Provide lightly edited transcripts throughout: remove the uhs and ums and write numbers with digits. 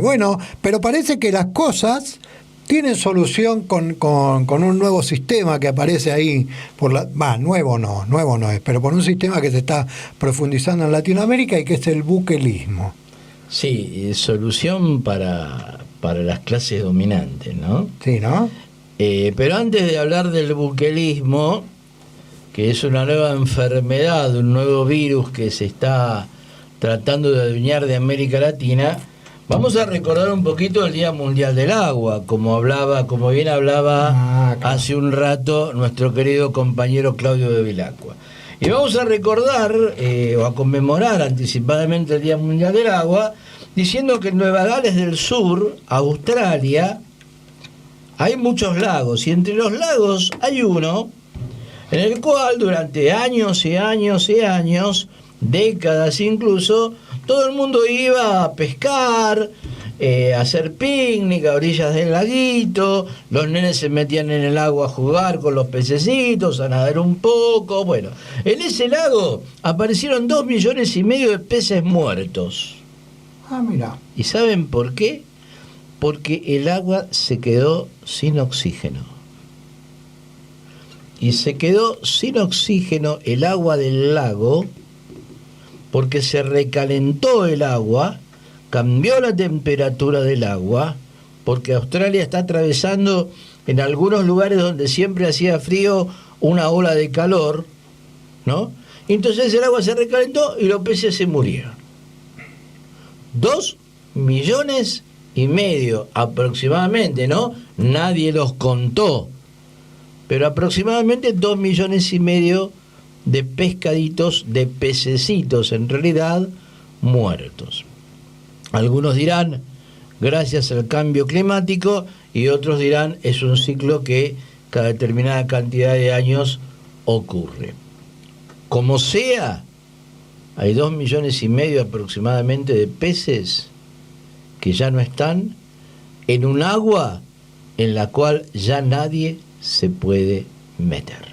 Bueno, pero parece que las cosas tienen solución con un nuevo sistema que aparece ahí, nuevo no es, pero por un sistema que se está profundizando en Latinoamérica y que es el buquelismo. Sí, solución para las clases dominantes, ¿no? Sí, ¿no? Pero antes de hablar del buquelismo, que es una nueva enfermedad, un nuevo virus que se está tratando de adueñar de América Latina, vamos a recordar un poquito el Día Mundial del Agua, como bien hablaba claro, hace un rato nuestro querido compañero Claudio de Vilacqua. Y vamos a recordar o a conmemorar anticipadamente el Día Mundial del Agua, diciendo que en Nueva Gales del Sur, Australia, hay muchos lagos, y entre los lagos hay uno en el cual durante años y años y años, décadas incluso, todo el mundo iba a pescar, a hacer picnic a orillas del laguito, los nenes se metían en el agua a jugar con los pececitos, a nadar un poco. Bueno, en ese lago aparecieron 2,5 millones de peces muertos. Ah, mira. ¿Y saben por qué? Porque el agua se quedó sin oxígeno. Y se quedó sin oxígeno el agua del lago porque se recalentó el agua, cambió la temperatura del agua, porque Australia está atravesando en algunos lugares donde siempre hacía frío una ola de calor, ¿no? Entonces el agua se recalentó y los peces se murieron. 2,5 millones aproximadamente, ¿no? Nadie los contó, pero aproximadamente 2,5 millones de pescaditos, de pececitos en realidad, muertos. Algunos dirán, gracias al cambio climático, y otros dirán, es un ciclo que cada determinada cantidad de años ocurre. Como sea, hay 2,5 millones aproximadamente de peces que ya no están en un agua en la cual ya nadie se puede meter.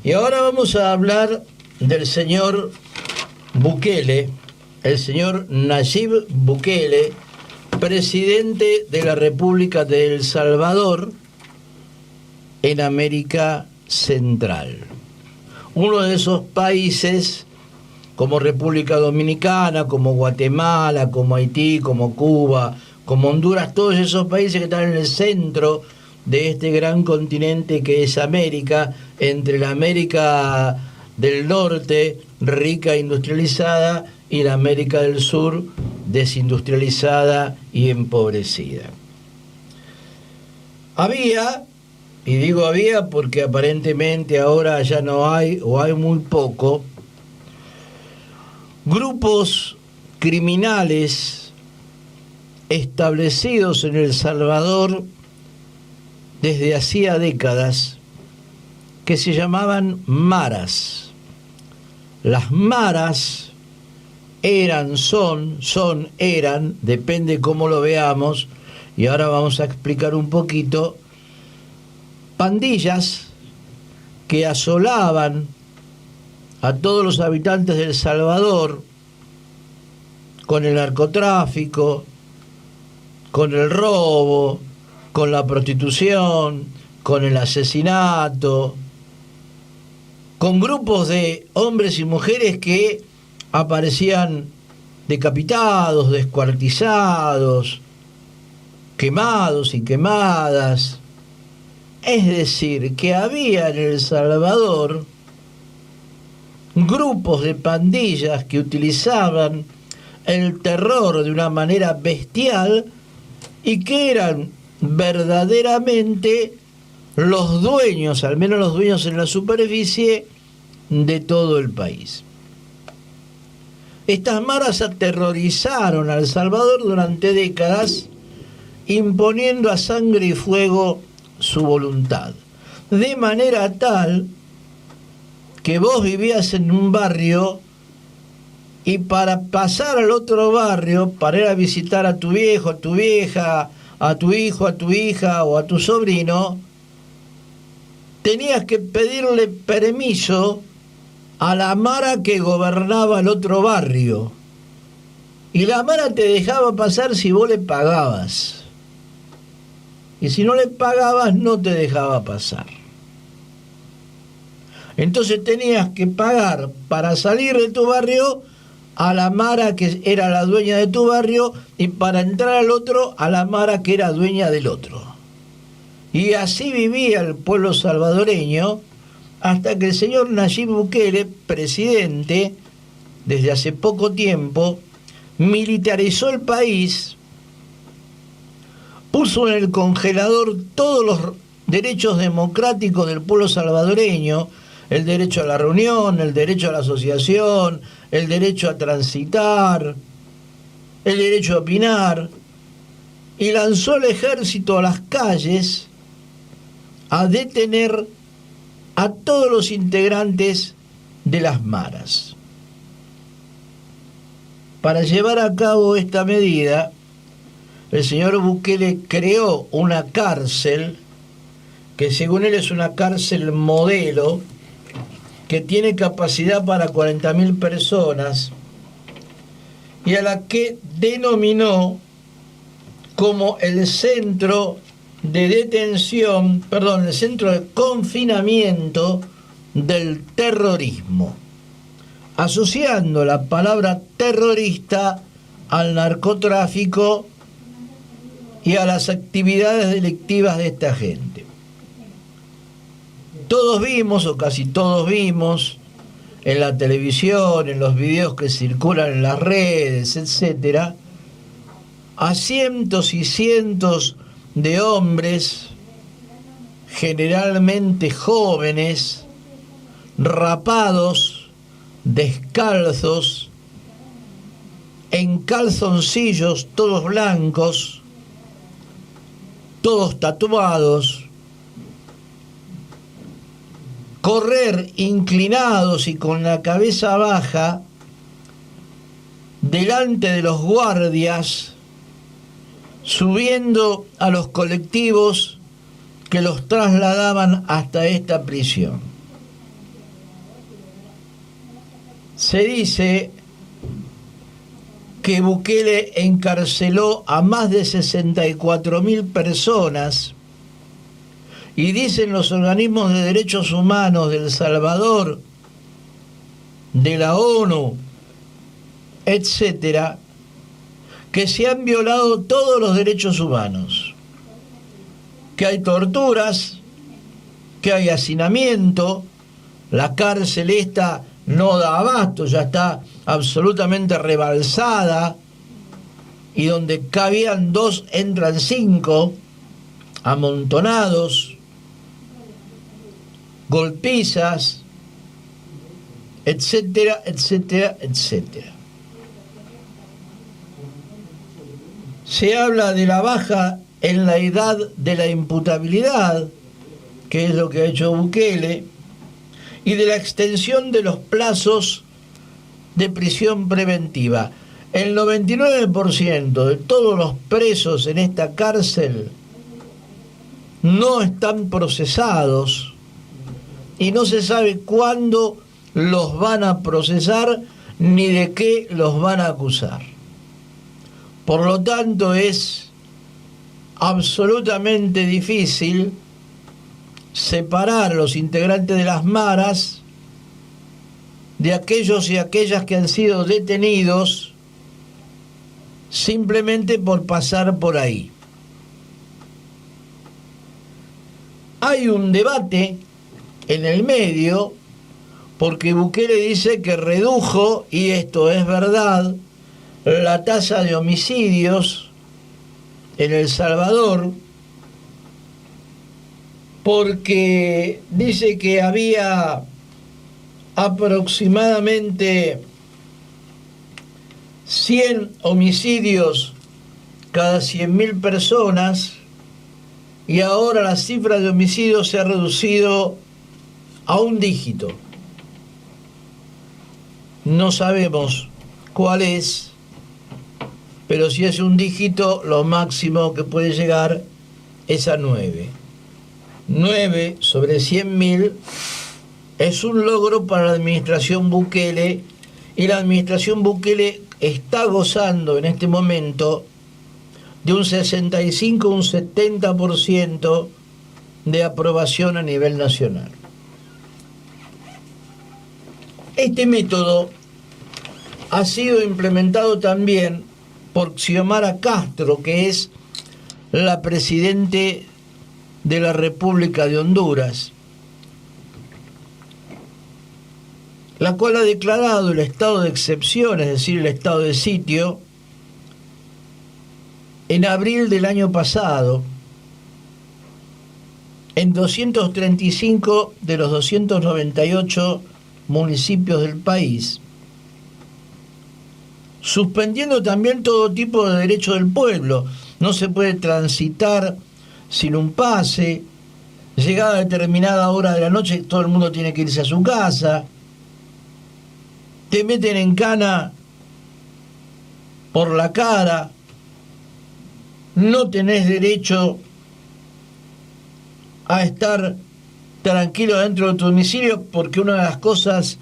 Y ahora vamos a hablar del señor Bukele, el señor Nayib Bukele, presidente de la República de El Salvador en América Central. Uno de esos países, como República Dominicana, como Guatemala, como Haití, como Cuba, como Honduras, todos esos países que están en el centro de este gran continente que es América, entre la América del Norte, rica e industrializada, y la América del Sur, desindustrializada y empobrecida. Había, y digo había porque aparentemente ahora ya no hay, o hay muy poco, grupos criminales establecidos en El Salvador desde hacía décadas, que se llamaban maras. Las maras eran, eran, depende cómo lo veamos, y ahora vamos a explicar un poquito, pandillas que asolaban a todos los habitantes de El Salvador con el narcotráfico, con el robo, con la prostitución, con el asesinato, con grupos de hombres y mujeres que aparecían decapitados, descuartizados, quemados y quemadas. Es decir, que había en El Salvador grupos de pandillas que utilizaban el terror de una manera bestial y que eran verdaderamente los dueños, al menos los dueños en la superficie, de todo el país. Estas maras aterrorizaron a El Salvador durante décadas, imponiendo a sangre y fuego su voluntad, de manera tal que vos vivías en un barrio y para pasar al otro barrio, para ir a visitar a tu viejo, a tu vieja, a tu hijo, a tu hija o a tu sobrino, tenías que pedirle permiso a la mara que gobernaba el otro barrio. Y la Mara te dejaba pasar si vos le pagabas. Y si no le pagabas, no te dejaba pasar. Entonces tenías que pagar para salir de tu barrio a la Mara que era la dueña de tu barrio, y para entrar al otro a la Mara que era dueña del otro. Y así vivía el pueblo salvadoreño hasta que el señor Nayib Bukele, presidente, desde hace poco tiempo, militarizó el país, puso en el congelador todos los derechos democráticos del pueblo salvadoreño, el derecho a la reunión, el derecho a la asociación, el derecho a transitar, el derecho a opinar, y lanzó el ejército a las calles a detener a todos los integrantes de las maras. Para llevar a cabo esta medida, el señor Bukele creó una cárcel que según él es una cárcel modelo que tiene capacidad para 40.000 personas y a la que denominó como el centro de detención, perdón, el centro de confinamiento del terrorismo, asociando la palabra terrorista al narcotráfico y a las actividades delictivas de esta gente. Todos vimos, o casi todos vimos, en la televisión, en los videos que circulan en las redes, etcétera, a cientos y cientos de hombres, generalmente jóvenes, rapados, descalzos, en calzoncillos todos blancos, todos tatuados, correr inclinados y con la cabeza baja delante de los guardias, subiendo a los colectivos que los trasladaban hasta esta prisión. Se dice que Bukele encarceló a más de 64.000 personas, y dicen los organismos de derechos humanos de El Salvador, de la ONU, etcétera, que se han violado todos los derechos humanos, que hay torturas, que hay hacinamiento, la cárcel esta no da abasto, ya está absolutamente rebalsada, y donde cabían 2 entran 5, amontonados, golpizas, etcétera, etcétera, etcétera. Se habla de la baja en la edad de la imputabilidad, que es lo que ha hecho Bukele, y de la extensión de los plazos de prisión preventiva. El 99% de todos los presos en esta cárcel no están procesados y no se sabe cuándo los van a procesar ni de qué los van a acusar. Por lo tanto, es absolutamente difícil separar a los integrantes de las maras de aquellos y aquellas que han sido detenidos simplemente por pasar por ahí. Hay un debate en el medio porque Bukele dice que redujo, y esto es verdad, la tasa de homicidios en El Salvador, porque dice que había aproximadamente 100 homicidios cada 100.000 personas, y ahora la cifra de homicidios se ha reducido a un dígito. No sabemos cuál es, pero si es un dígito, lo máximo que puede llegar es a 9. 9 sobre 100.000 es un logro para la administración Bukele, y la administración Bukele está gozando en este momento de un 65, un 70% de aprobación a nivel nacional. Este método ha sido implementado también por Xiomara Castro, que es la presidente de la República de Honduras, la cual ha declarado el estado de excepción, es decir, el estado de sitio, en abril del año pasado, en 235 de los 298 municipios del país, suspendiendo también todo tipo de derecho del pueblo. No se puede transitar sin un pase, llegada a determinada hora de la noche todo el mundo tiene que irse a su casa, te meten en cana por la cara, no tenés derecho a estar tranquilo dentro de tu domicilio, porque una de las cosas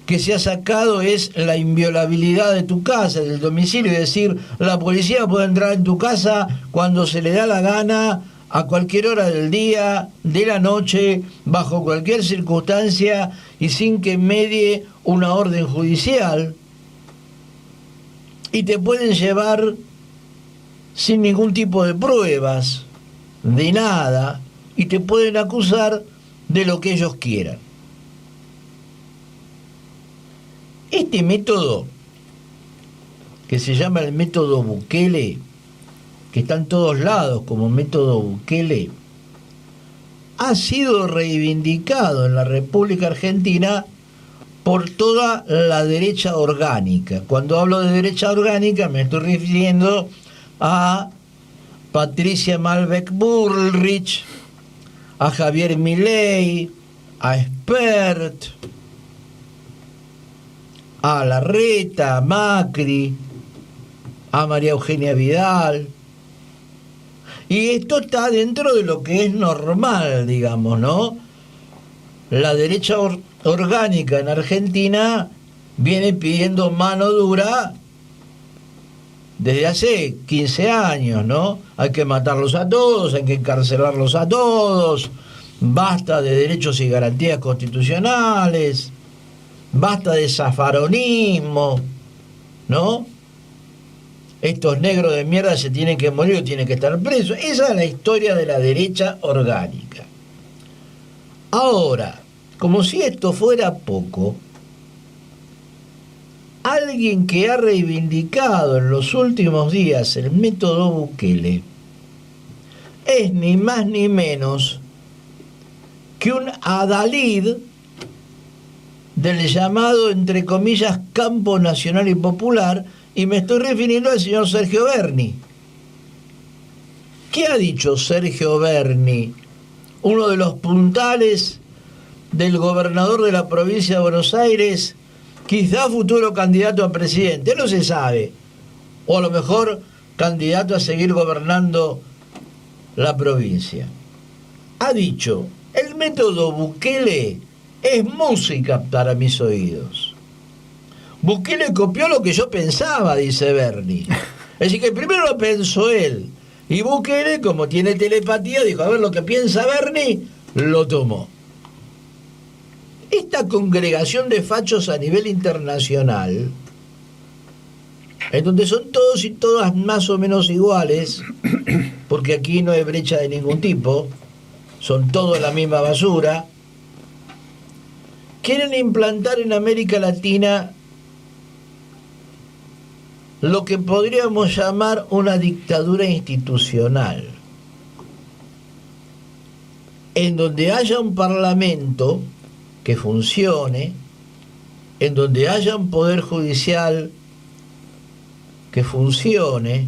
que se ha sacado es la inviolabilidad de tu casa, del domicilio, es decir, la policía puede entrar en tu casa cuando se le da la gana, a cualquier hora del día, de la noche, bajo cualquier circunstancia y sin que medie una orden judicial, y te pueden llevar sin ningún tipo de pruebas, de nada, y te pueden acusar de lo que ellos quieran. Este método, que se llama el método Bukele, que está en todos lados como método Bukele, ha sido reivindicado en la República Argentina por toda la derecha orgánica. Cuando hablo de derecha orgánica me estoy refiriendo a Patricia Malbec Bullrich, a Javier Milei, a Spert, a Larreta, a Macri, a María Eugenia Vidal. Y esto está dentro de lo que es normal, digamos, ¿no? La derecha orgánica en Argentina viene pidiendo mano dura desde hace 15 años, ¿no? Hay que matarlos a todos, hay que encarcelarlos a todos, basta de derechos y garantías constitucionales, basta de zafaronismo, ¿no? Estos negros de mierda se tienen que morir o tienen que estar presos. Esa es la historia de la derecha orgánica. Ahora, como si esto fuera poco, alguien que ha reivindicado en los últimos días el método Bukele es ni más ni menos que un adalid del llamado, entre comillas, campo nacional y popular, y me estoy refiriendo al señor Sergio Berni. ¿Qué ha dicho Sergio Berni, uno de los puntales del gobernador de la provincia de Buenos Aires, quizá futuro candidato a presidente? No se sabe, o a lo mejor candidato a seguir gobernando la provincia. Ha dicho: el método Bukele es música para mis oídos. Bukele copió lo que yo pensaba, dice Berni. Es decir, que primero lo pensó él, y Bukele, como tiene telepatía, dijo: a ver, lo que piensa Berni, lo tomó. Esta congregación de fachos a nivel internacional, en donde son todos y todas más o menos iguales, porque aquí no hay brecha de ningún tipo, son todos la misma basura, quieren implantar en América Latina lo que podríamos llamar una dictadura institucional, en donde haya un parlamento que funcione, en donde haya un poder judicial que funcione,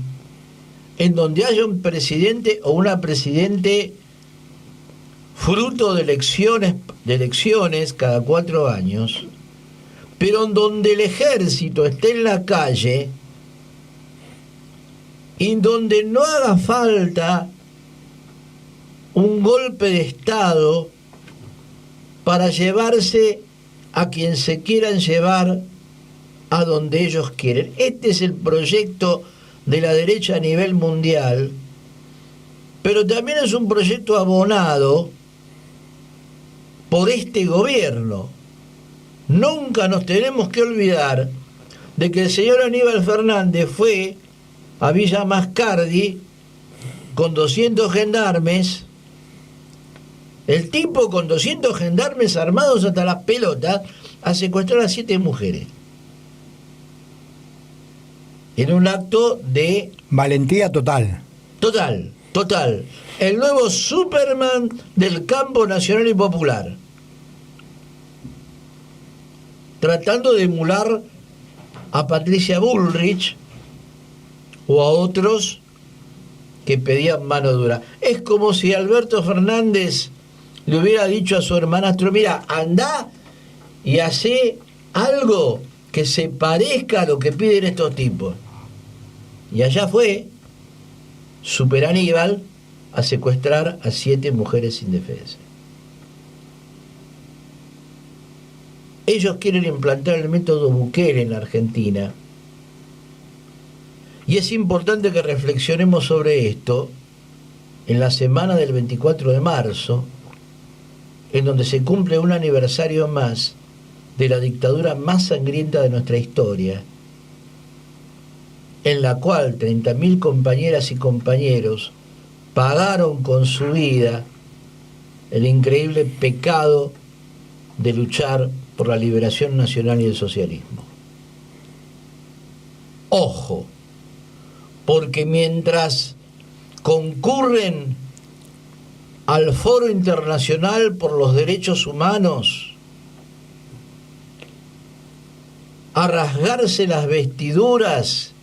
en donde haya un presidente o una presidente fruto de elecciones cada 4 años, pero en donde el ejército esté en la calle y donde no haga falta un golpe de Estado para llevarse a quien se quieran llevar a donde ellos quieren. Este es el proyecto de la derecha a nivel mundial, pero también es un proyecto abonado por este gobierno. Nunca nos tenemos que olvidar de que el señor Aníbal Fernández fue a Villa Mascardi con 200 gendarmes, el tipo con 200 gendarmes armados hasta las pelotas, a secuestrar a 7 mujeres. En un acto de... valentía total. Total. El nuevo Superman del campo nacional y popular. Tratando de emular a Patricia Bullrich o a otros que pedían mano dura. Es como si Alberto Fernández le hubiera dicho a su hermanastro: mira, andá y hacé algo que se parezca a lo que piden estos tipos. Y allá fue Super Aníbal a secuestrar a 7 mujeres indefensas. Ellos quieren implantar el método Bukele en la Argentina. Y es importante que reflexionemos sobre esto en la semana del 24 de marzo, en donde se cumple un aniversario más de la dictadura más sangrienta de nuestra historia, en la cual 30.000 compañeras y compañeros pagaron con su vida el increíble pecado de luchar por la liberación nacional y el socialismo. Ojo, porque mientras concurren al Foro Internacional por los Derechos Humanos a rasgarse las vestiduras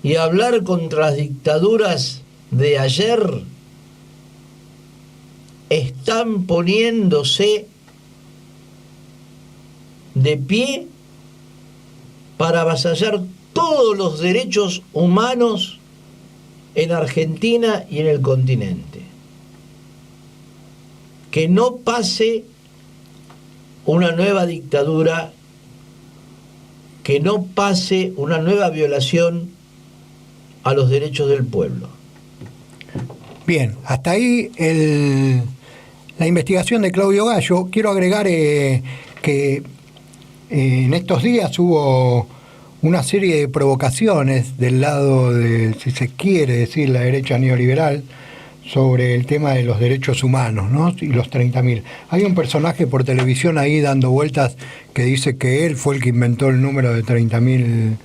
y a hablar contra las dictaduras de ayer, están poniéndose de pie para avasallar todos los derechos humanos en Argentina y en el continente. Que no pase una nueva dictadura, que no pase una nueva violación a los derechos del pueblo. Bien, hasta ahí la investigación de Claudio Gallo. Quiero agregar que en estos días hubo una serie de provocaciones del lado de, si se quiere decir, la derecha neoliberal sobre el tema de los derechos humanos, ¿no? Y los 30.000. Hay un personaje por televisión ahí dando vueltas que dice que él fue el que inventó el número de 30.000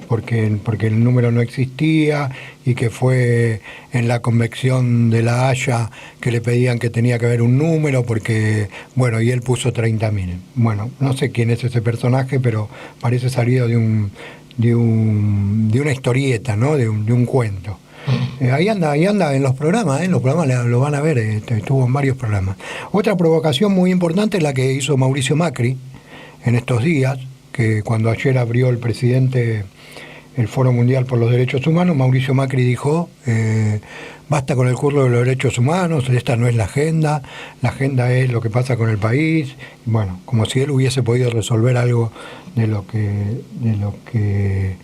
porque el número no existía, y que fue en la convención de La Haya que le pedían que tenía que haber un número porque, bueno, y él puso 30.000. Bueno, no sé quién es ese personaje, pero parece salido de una historieta, ¿no? De un cuento. Ahí anda en los programas lo van a ver, estuvo en varios programas. Otra provocación muy importante es la que hizo Mauricio Macri en estos días, que cuando ayer abrió el presidente el Foro Mundial por los Derechos Humanos, Mauricio Macri dijo: basta con el curro de los derechos humanos, esta no es la agenda es lo que pasa con el país. Bueno, como si él hubiese podido resolver algo de lo que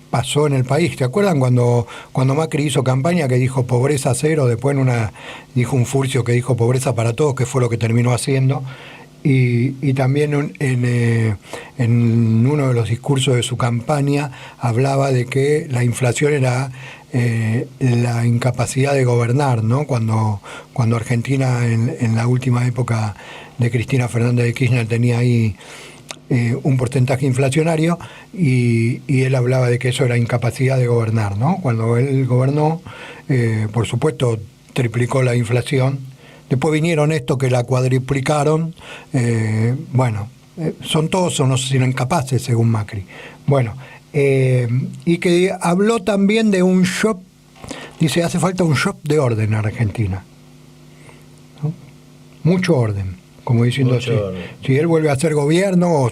pasó en el país. ¿Te acuerdan cuando Macri hizo campaña que dijo pobreza cero? Después dijo un furcio que dijo pobreza para todos, que fue lo que terminó haciendo. Y también en uno de los discursos de su campaña hablaba de que la inflación era la incapacidad de gobernar, ¿no? Cuando Argentina en la última época de Cristina Fernández de Kirchner tenía ahí un porcentaje inflacionario, y él hablaba de que eso era incapacidad de gobernar, ¿no? Cuando él gobernó, por supuesto, triplicó la inflación. Después vinieron estos que la cuadriplicaron. Son todos unos incapaces, según Macri. Bueno, y que habló también de un shock. Dice: hace falta un shock de orden en Argentina, ¿no? Mucho orden, como diciendo, si él vuelve a hacer gobierno o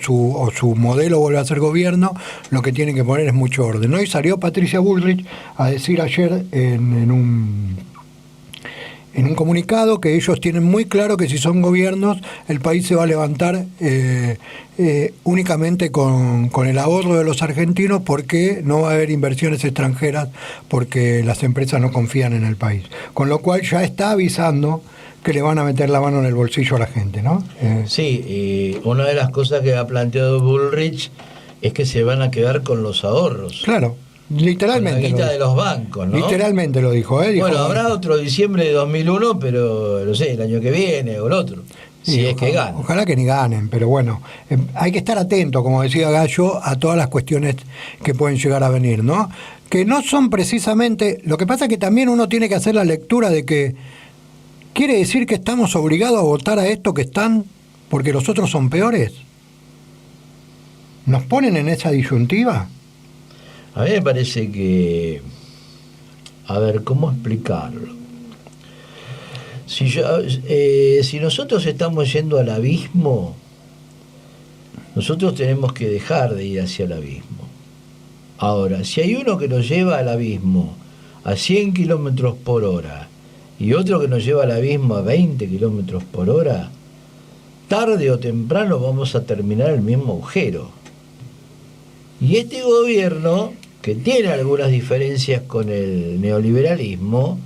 su modelo vuelve a hacer gobierno, lo que tiene que poner es mucho orden, ¿no? Y salió Patricia Bullrich a decir ayer en en un comunicado que ellos tienen muy claro que si son gobiernos, el país se va a levantar únicamente con el ahorro de los argentinos, porque no va a haber inversiones extranjeras, porque las empresas no confían en el país. Con lo cual ya está avisando que le van a meter la mano en el bolsillo a la gente, ¿no? Sí, y una de las cosas que ha planteado Bullrich es que se van a quedar con los ahorros. Claro, literalmente. Con la guita de los bancos, ¿no? Literalmente lo dijo, ¿eh? Dijo, bueno, habrá otro diciembre de 2001, pero no sé, el año que viene o el otro, si es que ganan. Ojalá que ni ganen, pero bueno, hay que estar atento, como decía Gallo, a todas las cuestiones que pueden llegar a venir, ¿no? Que no son precisamente... Lo que pasa es que también uno tiene que hacer la lectura de que ¿quiere decir que estamos obligados a votar a esto que están porque los otros son peores? ¿Nos ponen en esa disyuntiva? A mí me parece que... A ver, ¿cómo explicarlo? Si nosotros estamos yendo al abismo, nosotros tenemos que dejar de ir hacia el abismo. Ahora, si hay uno que nos lleva al abismo a 100 kilómetros por hora y otro que nos lleva al abismo a 20 kilómetros por hora, tarde o temprano vamos a terminar el mismo agujero. Y este gobierno, que tiene algunas diferencias con el neoliberalismo,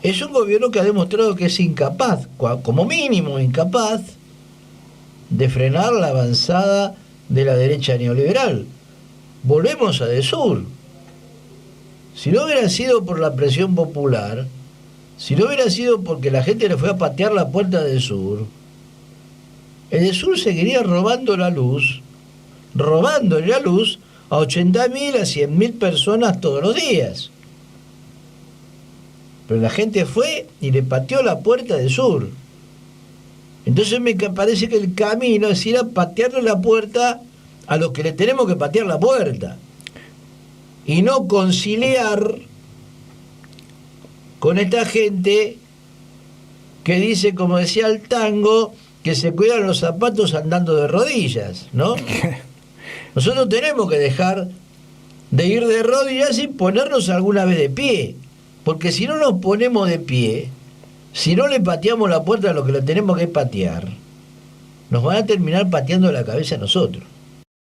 es un gobierno que ha demostrado que es incapaz, como mínimo incapaz, de frenar la avanzada de la derecha neoliberal. Volvemos a Edesur. Si no hubiera sido por la presión popular, si no hubiera sido porque la gente le fue a patear la puerta de Edesur seguiría robándole la luz a 80.000, a 100.000 personas todos los días. Pero la gente fue y le pateó la puerta de Edesur. Entonces me parece que el camino es ir a patearle la puerta a los que le tenemos que patear la puerta, y no conciliar con esta gente que dice, como decía el tango, que se cuidan los zapatos andando de rodillas, ¿no? Nosotros tenemos que dejar de ir de rodillas y ponernos alguna vez de pie, porque si no nos ponemos de pie, si no le pateamos la puerta a los que le tenemos que patear, nos van a terminar pateando la cabeza a nosotros.